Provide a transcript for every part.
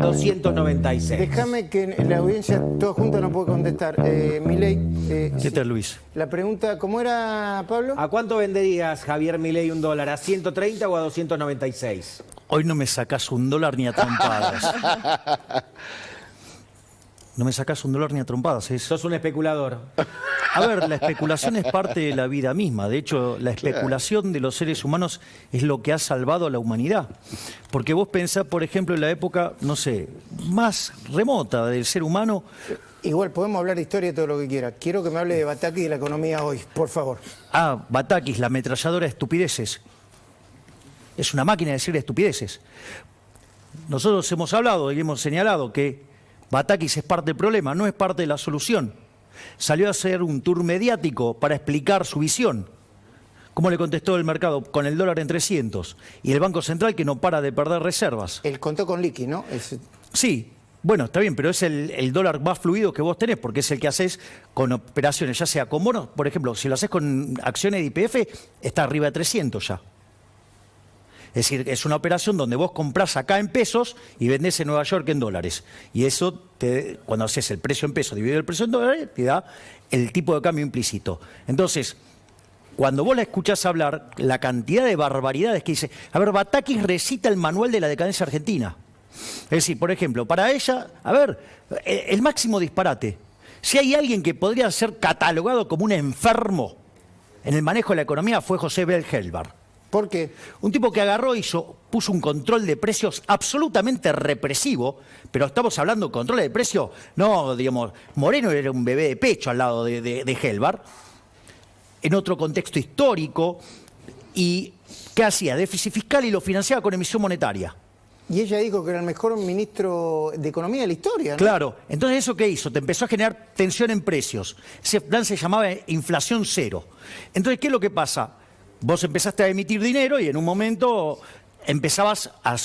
296. Déjame que la audiencia toda junta no puede contestar. Milei. ¿Qué tal, Luis? La pregunta, ¿cómo era, Pablo? ¿A cuánto venderías, Javier Milei, un dólar? ¿A 130 o a 296? Hoy no me sacás un dólar ni a trompadas. No me sacás un dólar ni a trompadas. Sos un especulador. A ver, la especulación es parte de la vida misma. De hecho, la especulación de los seres humanos es lo que ha salvado a la humanidad. Porque vos pensás, por ejemplo, en la época, no sé, más remota del ser humano. Igual podemos hablar de historia todo lo que quiera. Quiero que me hable de Batakis y de la economía hoy, por favor. Ah, Batakis, la ametralladora de estupideces. Es una máquina de decir estupideces. Nosotros hemos hablado y hemos señalado que Batakis es parte del problema, no es parte de la solución. Salió a hacer un tour mediático para explicar su visión. ¿Cómo le contestó el mercado? Con el dólar en 300. Y el Banco Central que no para de perder reservas. Él contó con liqui, ¿no? Sí, bueno, está bien, pero es el dólar más fluido que vos tenés, porque es el que haces con operaciones, ya sea con bonos, por ejemplo, si lo haces con acciones de YPF, está arriba de 300 ya. Es decir, es una operación donde vos comprás acá en pesos y vendés en Nueva York en dólares. Y eso, cuando haces el precio en pesos dividido el precio en dólares, te da el tipo de cambio implícito. Entonces, cuando vos la escuchás hablar, la cantidad de barbaridades que dice... A ver, Batakis recita el manual de la decadencia argentina. Es decir, por ejemplo, para ella, a ver, el máximo disparate. Si hay alguien que podría ser catalogado como un enfermo en el manejo de la economía, fue José Bell Helbar. ¿Por qué? Un tipo que agarró y puso un control de precios absolutamente represivo, pero estamos hablando de control de precios, no, digamos, Moreno era un bebé de pecho al lado de Helbar, en otro contexto histórico, y ¿qué hacía? Déficit fiscal y lo financiaba con emisión monetaria. Y ella dijo que era el mejor ministro de Economía de la historia, ¿no? Claro, entonces ¿eso qué hizo? Te empezó a generar tensión en precios. Ese plan se llamaba inflación cero. Entonces, ¿qué es lo que pasa? Vos empezaste a emitir dinero y en un momento empezabas a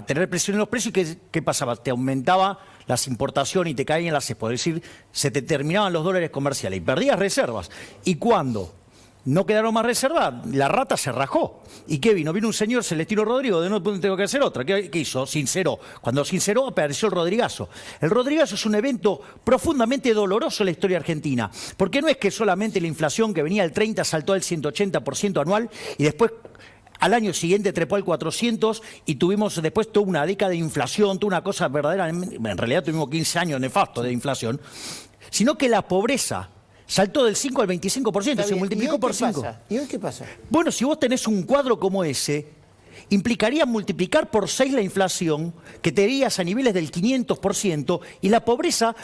tener presión en los precios y ¿qué pasaba? Te aumentaba las importaciones y te caían las expos. Es decir, se te terminaban los dólares comerciales y perdías reservas. Y cuando no quedaron más reservas, la rata se rajó. ¿Y qué vino? Vino un señor, Celestino Rodrigo, de no tengo que hacer otra. ¿Qué hizo? Sinceró. Cuando sinceró apareció el Rodrigazo. El Rodrigazo es un evento profundamente doloroso en la historia argentina. Porque no es que solamente la inflación que venía del 30 saltó al 180% anual y después al año siguiente trepó al 400 y tuvimos después toda una década de inflación, toda una cosa verdadera. En realidad tuvimos 15 años nefastos de inflación. Sino que la pobreza saltó del 5 al 25%, se multiplicó por 5. ¿Y hoy qué pasa? Bueno, si vos tenés un cuadro como ese, implicaría multiplicar por 6 la inflación, que te irías a niveles del 500%, y la pobreza,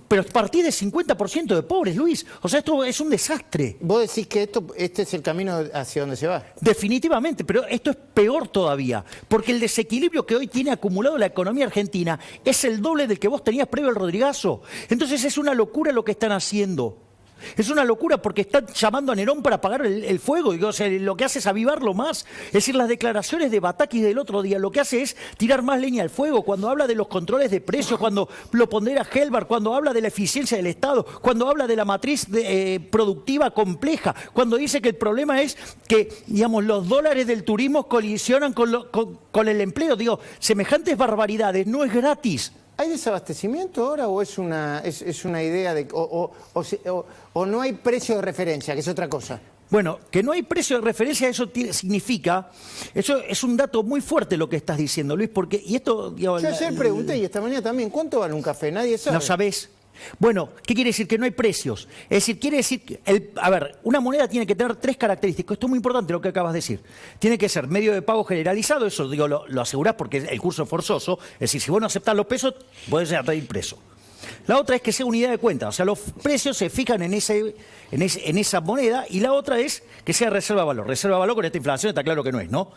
pero partís de 50% de pobres, Luis. O sea, esto es un desastre. Vos decís que este es el camino hacia donde se va. Definitivamente, pero esto es peor todavía, porque el desequilibrio que hoy tiene acumulado la economía argentina es el doble del que vos tenías previo al Rodrigazo. Entonces es una locura lo que están haciendo. Es una locura porque están llamando a Nerón para apagar el fuego. Y, o sea, lo que hace es avivarlo más. Es decir, las declaraciones de Batakis del otro día lo que hace es tirar más leña al fuego. Cuando habla de los controles de precios, cuando lo pondera Helbar, cuando habla de la eficiencia del Estado, cuando habla de la matriz productiva compleja, cuando dice que el problema es que, digamos, los dólares del turismo colisionan con el empleo. Digo, semejantes barbaridades no es gratis. ¿Hay desabastecimiento ahora o es una idea de o no hay precio de referencia, que es otra cosa? Bueno, que no hay precio de referencia, eso significa, eso es un dato muy fuerte lo que estás diciendo, Luis, porque, y esto... Digamos, yo ayer pregunté y esta mañana también, ¿cuánto vale un café? Nadie sabe. No sabés. Bueno, ¿qué quiere decir? Que no hay precios. Es decir, quiere decir que, a ver, una moneda tiene que tener 3 características. Esto es muy importante lo que acabas de decir. Tiene que ser medio de pago generalizado, eso digo, lo asegurás porque el curso es forzoso. Es decir, si vos no aceptás los pesos, podés ir preso. La otra es que sea unidad de cuenta, o sea, los precios se fijan en esa moneda, y la otra es que sea reserva de valor. Reserva de valor con esta inflación está claro que no es, ¿no?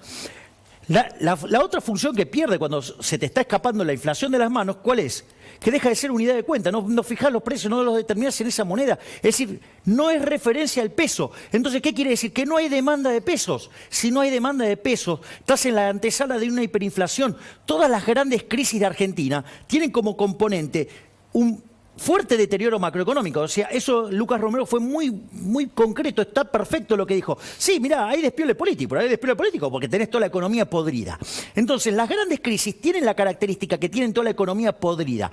La otra función que pierde cuando se te está escapando la inflación de las manos, ¿cuál es? Que deja de ser unidad de cuenta, no fijás los precios, no los determinás en esa moneda. Es decir, no es referencia al peso. Entonces, ¿qué quiere decir? Que no hay demanda de pesos. Si no hay demanda de pesos, estás en la antesala de una hiperinflación. Todas las grandes crisis de Argentina tienen como componente un fuerte deterioro macroeconómico. O sea, eso Lucas Romero fue muy concreto, está perfecto lo que dijo. Sí, mirá, hay despiole político, pero hay despiole político porque tenés toda la economía podrida. Entonces, las grandes crisis tienen la característica que tienen toda la economía podrida.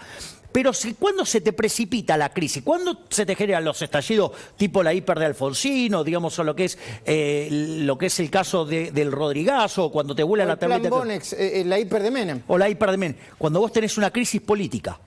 Pero cuando se te precipita la crisis, cuando se te generan los estallidos tipo la hiper de Alfonsino, digamos, o lo que es el caso del Rodrigazo, o cuando te vuela la tableta... Bonex, la hiper de Menem. O la hiper de Menem, cuando vos tenés una crisis política.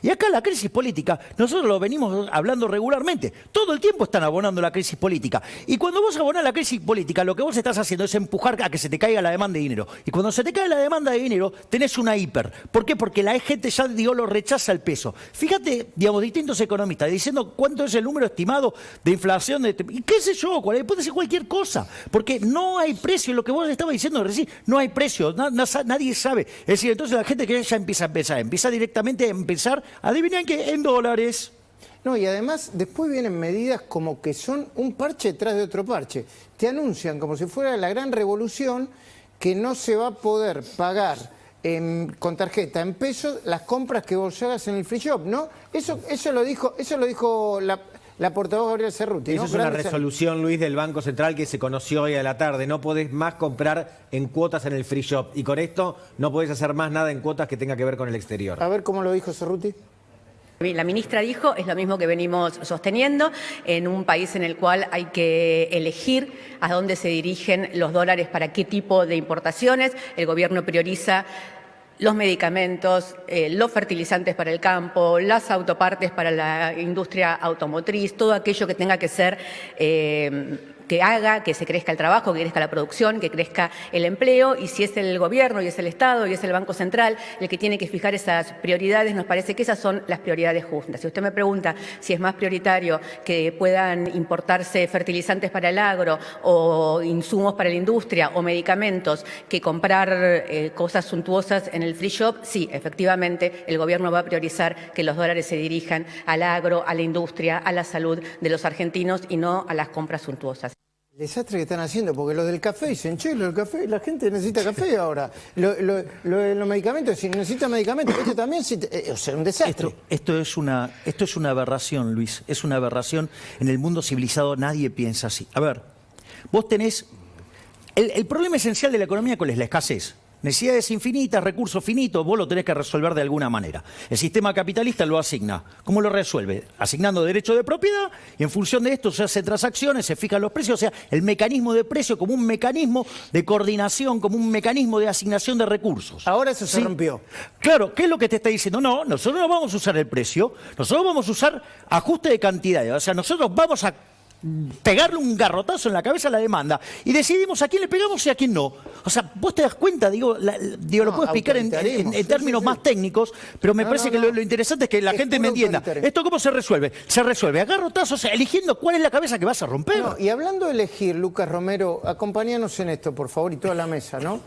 Y acá la crisis política, nosotros lo venimos hablando regularmente. Todo el tiempo están abonando la crisis política. Y cuando vos abonás la crisis política, lo que vos estás haciendo es empujar a que se te caiga la demanda de dinero. Y cuando se te cae la demanda de dinero, tenés una hiper. ¿Por qué? Porque la gente ya, lo rechaza el peso. Fíjate, digamos, distintos economistas diciendo cuánto es el número estimado de inflación. Y qué sé yo, puede ser cualquier cosa. Porque no hay precio. Lo que vos estabas diciendo recién, no hay precio. Nadie sabe. Es decir, entonces la gente que ya empieza directamente a pensar, adivinen que en dólares. No, y además después vienen medidas como que son un parche detrás de otro parche. Te anuncian como si fuera la gran revolución que no se va a poder pagar con tarjeta en pesos las compras que vos hagas en el free shop, ¿no? Eso lo dijo la portavoz Gabriela Cerruti, ¿no? Eso es una resolución, Luis, del Banco Central que se conoció hoy a la tarde. No podés más comprar en cuotas en el free shop. Y con esto no podés hacer más nada en cuotas que tenga que ver con el exterior. A ver cómo lo dijo Cerruti. La ministra dijo, es lo mismo que venimos sosteniendo, en un país en el cual hay que elegir a dónde se dirigen los dólares para qué tipo de importaciones. El gobierno prioriza los medicamentos, los fertilizantes para el campo, las autopartes para la industria automotriz, todo aquello que tenga que ser... que haga que se crezca el trabajo, que crezca la producción, que crezca el empleo, y si es el gobierno y es el Estado y es el Banco Central el que tiene que fijar esas prioridades, nos parece que esas son las prioridades justas. Si usted me pregunta si es más prioritario que puedan importarse fertilizantes para el agro o insumos para la industria o medicamentos que comprar cosas suntuosas en el free shop, sí, efectivamente el gobierno va a priorizar que los dólares se dirijan al agro, a la industria, a la salud de los argentinos y no a las compras suntuosas. El desastre que están haciendo, porque los del café dicen, che, los del café, la gente necesita café ahora. Los medicamentos, si necesita medicamentos, esto también, o sea, un desastre. Esto es una aberración, Luis, es una aberración. En el mundo civilizado nadie piensa así. A ver, vos tenés... El problema esencial de la economía, ¿cuál es? La escasez. Necesidades infinitas, recursos finitos, vos lo tenés que resolver de alguna manera. El sistema capitalista lo asigna. ¿Cómo lo resuelve? Asignando derecho de propiedad y en función de esto se hacen transacciones, se fijan los precios, o sea, el mecanismo de precio como un mecanismo de coordinación, como un mecanismo de asignación de recursos. Ahora eso se rompió. Claro, ¿qué es lo que te está diciendo? No, nosotros no vamos a usar el precio, nosotros vamos a usar ajuste de cantidades, o sea, nosotros vamos a pegarle un garrotazo en la cabeza a la demanda y decidimos a quién le pegamos y a quién no. O sea, vos te das cuenta, lo puedo explicar en términos más técnicos, pero me parece que lo interesante es que la gente me entienda. ¿Esto cómo se resuelve? Se resuelve a garrotazos, eligiendo cuál es la cabeza que vas a romper. No, y hablando de elegir, Lucas Romero, acompáñanos en esto, por favor, y toda la mesa, ¿no?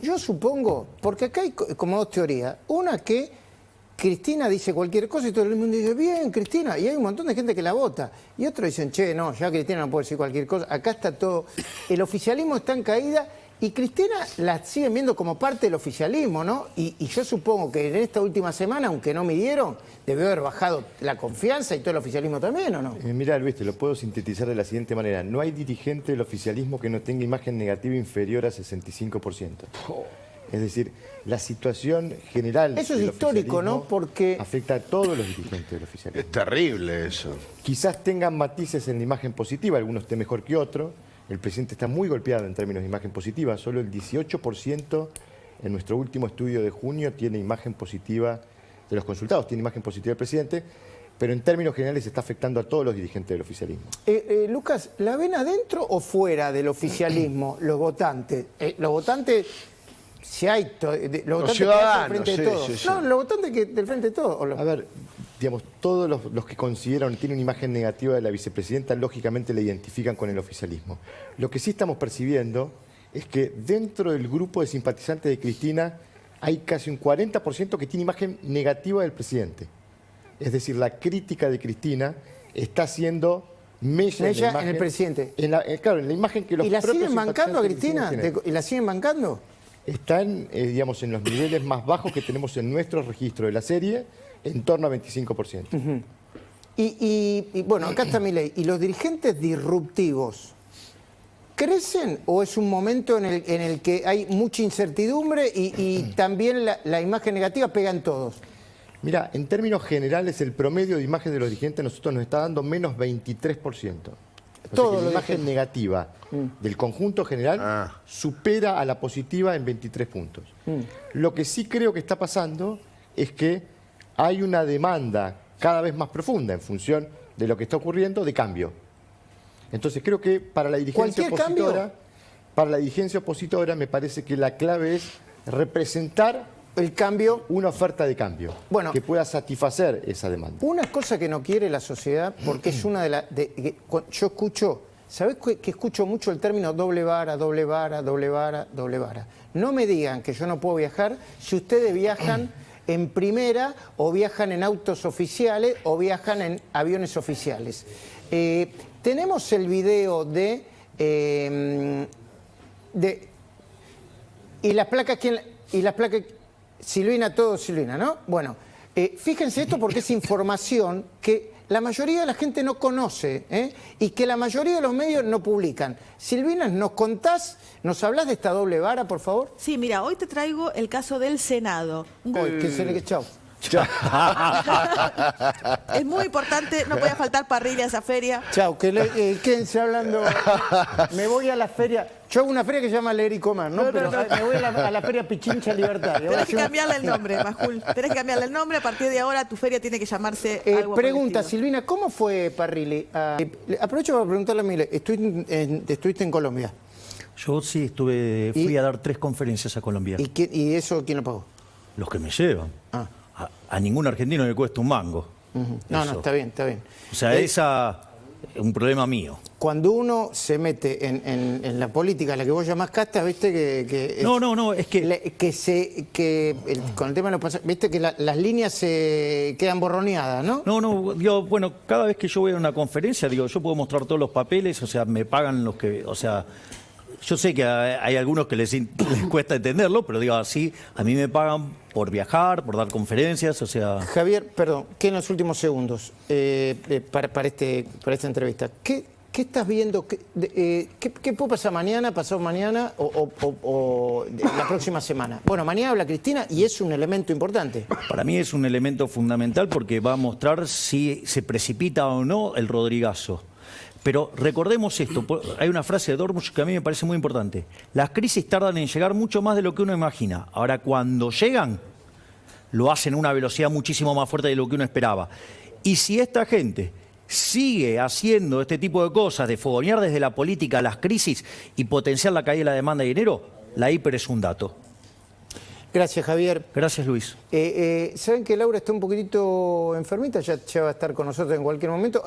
Yo supongo, porque acá hay como dos teorías. Una que Cristina dice cualquier cosa y todo el mundo dice, bien, Cristina, y hay un montón de gente que la vota. Y otros dicen, che, no, ya Cristina no puede decir cualquier cosa. Acá está todo, el oficialismo está en caída y Cristina la siguen viendo como parte del oficialismo, ¿no? Y yo supongo que en esta última semana, aunque no midieron, debió haber bajado la confianza y todo el oficialismo también, ¿o no? Mirá, Luis, te lo puedo sintetizar de la siguiente manera. No hay dirigente del oficialismo que no tenga imagen negativa inferior a 65%. Es decir, la situación general... Eso es histórico, ¿no? Porque... afecta a todos los dirigentes del oficialismo. Es terrible eso. Quizás tengan matices en la imagen positiva, algunos estén mejor que otros. El presidente está muy golpeado en términos de imagen positiva. Solo el 18% en nuestro último estudio de junio tiene imagen positiva de los consultados, tiene imagen positiva del presidente, pero en términos generales está afectando a todos los dirigentes del oficialismo. Lucas, ¿la ven adentro o fuera del oficialismo los votantes? Los votantes... Si hay los ciudadanos, del Frente de Todos. Sí. No, los votantes del Frente de Todos. A ver, digamos, todos los que consideran tienen una imagen negativa de la vicepresidenta, lógicamente la identifican con el oficialismo. Lo que sí estamos percibiendo es que dentro del grupo de simpatizantes de Cristina hay casi un 40% que tiene imagen negativa del presidente. Es decir, la crítica de Cristina está haciendo mella en el presidente. Claro, en la imagen que los ¿Y la propios siguen bancando a Cristina? tienen. ¿Y la siguen bancando? Están, digamos, en los niveles más bajos que tenemos en nuestro registro de la serie en torno a 25%. Y bueno, acá está Milei. ¿Y los dirigentes disruptivos crecen o es un momento en el que hay mucha incertidumbre y también la imagen negativa pega en todos? Mira, en términos generales, el promedio de imagen de los dirigentes a nosotros nos está dando menos 23%. Todo la lo imagen negativa del conjunto general supera a la positiva en 23 puntos. Lo que sí creo que está pasando es que hay una demanda cada vez más profunda en función de lo que está ocurriendo de cambio. Entonces creo que para la dirigencia opositora me parece que la clave es representar el cambio, una oferta de cambio que pueda satisfacer esa demanda. Una cosa que no quiere la sociedad, porque es una de las... yo escucho, ¿sabés que escucho mucho el término doble vara, doble vara, doble vara, doble vara? No me digan que yo no puedo viajar si ustedes viajan en primera o viajan en autos oficiales o viajan en aviones oficiales. Tenemos el video y las placas, Silvina, todo Silvina, ¿no? Bueno, fíjense esto porque es información que la mayoría de la gente no conoce y que la mayoría de los medios no publican. Silvina, ¿nos contás, nos hablás de esta doble vara, por favor? Sí, mira, hoy te traigo el caso del Senado. Chau. Es muy importante, no puede faltar parrilla a esa feria. Chau, quédense hablando. Me voy a la feria. Yo hago una feria que se llama Leer y Comer, ¿no? Pero me voy a la feria Pichincha Libertaria. Tenés que cambiarle el nombre, Majul. Tenés que cambiarle el nombre. A partir de ahora tu feria tiene que llamarse algo pregunta, colectivo. Silvina, ¿cómo fue Parrilli? Aprovecho para preguntarle a Milei. Estuviste en Colombia. Yo sí fui a dar 3 conferencias a Colombia. ¿Y eso quién lo pagó? Los que me llevan. A ningún argentino le cuesta un mango. No, está bien. O sea, esa es un problema mío. Cuando uno se mete en la política, la que vos llamás casta, viste que No, es que... con el tema de los pasajes, viste que las líneas se quedan borroneadas, ¿no? No, digo, bueno, cada vez que yo voy a una conferencia, digo, yo puedo mostrar todos los papeles, o sea, me pagan los que, o sea... Yo sé que hay algunos que les cuesta entenderlo, pero digo así, a mí me pagan por viajar, por dar conferencias, o sea... Javier, perdón, que en los últimos segundos, para esta entrevista, ¿qué estás viendo? ¿Qué puede pasar mañana, pasado mañana o la próxima semana? Bueno, mañana habla Cristina y es un elemento importante. Para mí es un elemento fundamental porque va a mostrar si se precipita o no el Rodrigazo. Pero recordemos esto, hay una frase de Dormuth que a mí me parece muy importante. Las crisis tardan en llegar mucho más de lo que uno imagina. Ahora, cuando llegan, lo hacen a una velocidad muchísimo más fuerte de lo que uno esperaba. Y si esta gente sigue haciendo este tipo de cosas, de fogonear desde la política las crisis y potenciar la caída de la demanda de dinero, la hiper es un dato. Gracias, Javier. Gracias, Luis. Saben que Laura está un poquitito enfermita, ya va a estar con nosotros en cualquier momento.